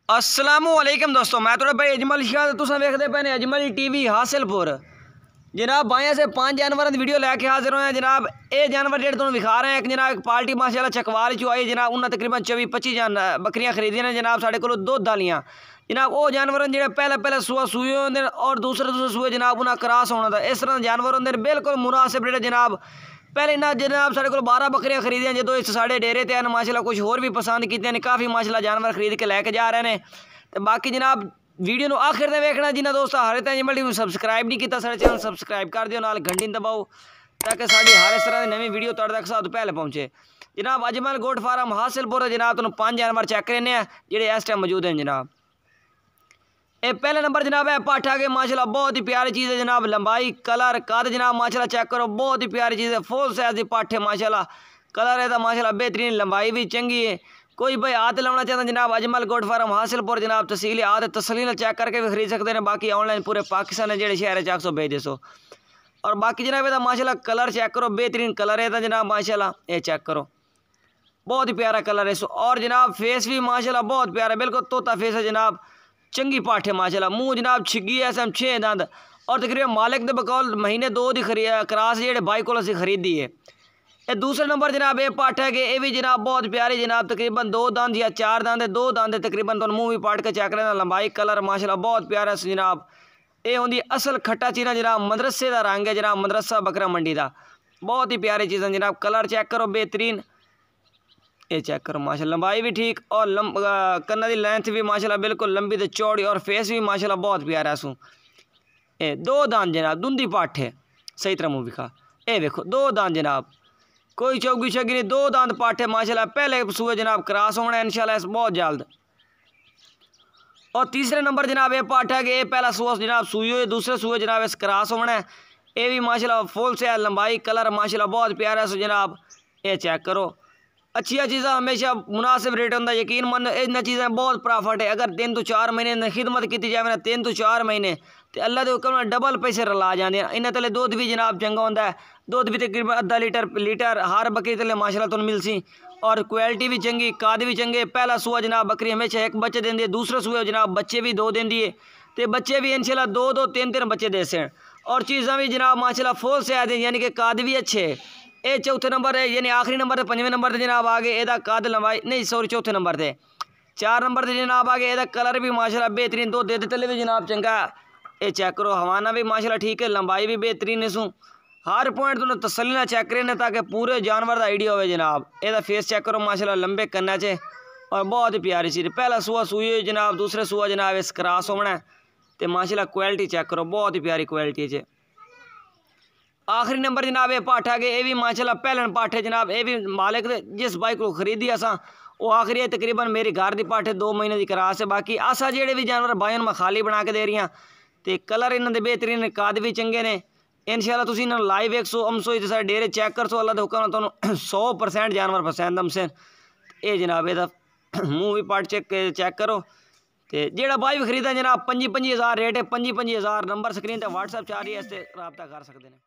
अस्सलामुअलैकुम दोस्तों, मैं थोड़ा भाई अजमल शाह तुम वेखते पे ने अजमल टीवी हासिलपुर। जनाब बाइया से 5 जानवर की वीडियो लैके हाजिर होए जनाब। ये जानवर जेडे तुम विखा रहे हैं जनाब, एक पार्टी माशाल्लाह चकवाल चो आई जनाब। उन्हें तकरीबन 24-25 बकरियां खरीदी ने जनाब साढ़े को दुध वालियां जनाब। वो जानवर जो पहले सूआ सूए होंगे और दूसरे सूए जनाब उन्हें क्रॉस होना था। इस तरह जानवर होंगे बिल्कुल मुनासिब रेट जनाब। पहले इन्हें जनाब साढ़े को 12 बकरियां खरीदियां जो इस साढ़े डेरे ते माशाल्लाह कुछ होर भी पसंद कीते काफ़ी माशाल्लाह जानवर खरीद के लैके जा रहे हैं। तो बाकी जनाब वीडियो को आखिर तक वेखना। जिन्हें दोस्तों हाले तक अजमल टीवी सबसक्राइब नहीं किया साढ़े चैनल सबसक्राइब कर दियो, नाल घंटी दबाओ ताकि साड़ी हर इस तरह की नवी वीडियो तुहाडे तक सब तो पहले पहुँचे। जनाब अजमल गोट फार्म हासिलपुर जनाब तुम 5 जानवर चेक करने हैं जेडे इस टाइम मौजूद हैं जनाब। ये पहले नंबर जनाब है पाठा के माशाल्लाह बहुत ही प्यारी चीज़ है जनाब। लंबाई कलर कद जनाब माशाल्लाह चेक करो, बहुत ही प्यारी चीज़ है। फुल साइज की पाठे माशाल्लाह, कलर है माशाल्लाह बेहतरीन, लंबाई भी चंगी है। कोई भाई हाथ लाना चाहता जनाब अजमल गोट फार्म हासिलपुर जनाब तहसील आदि तसलील चेक करके भी खरीद सकते हैं। बाकी ऑनलाइन पूरे पाकिस्तान जेडे शहर 400 भेज दो। और बाकी जनाब यदा माशाल्लाह कलर चेक करो, बेहतरीन कलर है जनाब माशाल्लाह। ये चेक करो बहुत ही प्यारा कलर है। और जनाब फेस भी माशाल्लाह बहुत प्यारा, बिल्कुल तोता फेस है जनाब। चंगी पाठे माशाल्लाह, मुँह जनाब छिगी ऐसा 6 दंद और तकरीबन मालिक के बकौल महीने 2 की क्रास जेडे बाई को खरीदी है। ये दूसरे नंबर जनाब ये पाठ है कि ये भी जनाब बहुत प्यारी जनाब, तकरीबन 2 दंद या 4 दंद है, 2 दंद है तकरीबन। तो मुँह भी पाट के चेक लेना, लंबाई कलर माशाल्लाह बहुत प्यारा जनाब। ये होंगी असल खट्टा चीना जनाब, मदरसे का रंग है जनाब, मदरसा बकरा मंडी का। बहुत ही प्यारी चीज़ है जनाब। कलर चेक करो बेहतरीन, ये चेक करो माशाल्लाह। लंबाई भी ठीक और कन्ना की लेंथ भी माशाल्लाह बिल्कुल लंबी तो चौड़ी और फेस भी माशाल्लाह बहुत प्यारा सू। ये 2 दांत जनाब, धुंधी पाठ है सही तरह मुँह दिखा। ये देखो 2 दांत जनाब, कोई चौगी छगी नहीं, 2 दांत पाठे माशाल्लाह। पहले सूए जनाब क्रॉस होना है इंशाल्लाह बहुत जल्द। और तीसरे नंबर जनाब ये पाठ है कि ये पहला सूआ जनाब सूई हुई, दूसरे सूए जनाब इस क्रॉस होना है। ये भी माशाल्लाह फुल से लंबाई कलर माशाल्लाह बहुत प्यारा सो जनाब। ये चेक करो, अच्छी चीज़ा हमेशा मुनासिब रेट होंगे। यकीन मन इन चीज़ें बहुत प्रॉफिट है। अगर 3 तो 4 महीने खिदमत की जाए ना 3 तो 4 महीने तो अल्लाह के हुक्म डबल पैसे रला जाते हैं। इन्हें तले दुध भी जनाब चंगा होंगे है, दुध भी तकरीबन आधा लीटर हर बकरी तले माशाल्लाह तुम मिल सी। और क्वालिटी भी चंगी, काद भी चंगे। पहला सूआ जनाब बकरी हमेशा 1 बच्चे देंदी है, दूसरे सूए जनाब बच्चे भी 2 देंदी है, तो बच्चे भी इंशाल्लाह 2-2 3-3 बच्चे दे से। और चीज़ा भी जनाब माशाल्लाह फुल से आते हैं, यानी कि काद भी अच्छे। ये चौथे नंबर है यानी आखिरी नंबर है। 5वें नंबर से जनाब आगे एदा कद लंबाई नहीं सॉरी चौथे नंबर से 4 नंबर से जनाब आगे एदा कलर भी माशाल्लाह बेहतरीन, 2 दे तले भी जनाब चंगा। ये चेक करो हवाना भी माशाल्लाह ठीक है, लंबाई भी बेहतरीन है सू। हर पॉइंट तुम तसली ना चेक करें ताकि पूरे जानवर का आइडिया हो जनाब। एदा फेस चेक करो माशाल्लाह लंबे कन्ना चे और बहुत ही प्यारी चीज़। पहला सूआ सूई जनाब, दूसरे सूआ जनाब इस क्रॉस होना है। तो माशाल्लाह क्वालिटी चेक करो बहुत ही प्यारी क्वालिटी है। आखिरी नंबर जनाब ये पाठा के ये भी माशाल्लाह पहलन पाठे जनाब। ये भी मालिक जिस बाइक को खरीदी असा वो आखिरी है, तकरीबन मेरी घर की पाठे 2 महीने की क्रास है। बाकी असा जेडे भी जानवर बाइन मैं खाली बना के दे रही हाँ। तो कलर इन्होंने बेहतरीन, कद भी चंगे ने इंशाल्लाह। तुम इन्होंने लाइव 100 सारे डेरे चेक कर सो, अल्लाह के हुक्म तुम 100% जानवर पसंद हमसे। ये जनाब ये मुँह भी पाठ चेक करो। तो जेड़ा बाई भी खरीदा जनाब 25,000 रेट है, 25,000 नंबर स्क्रीन पर व्हाट्सएप 4 ही इससे रब्ता कर सकते हैं।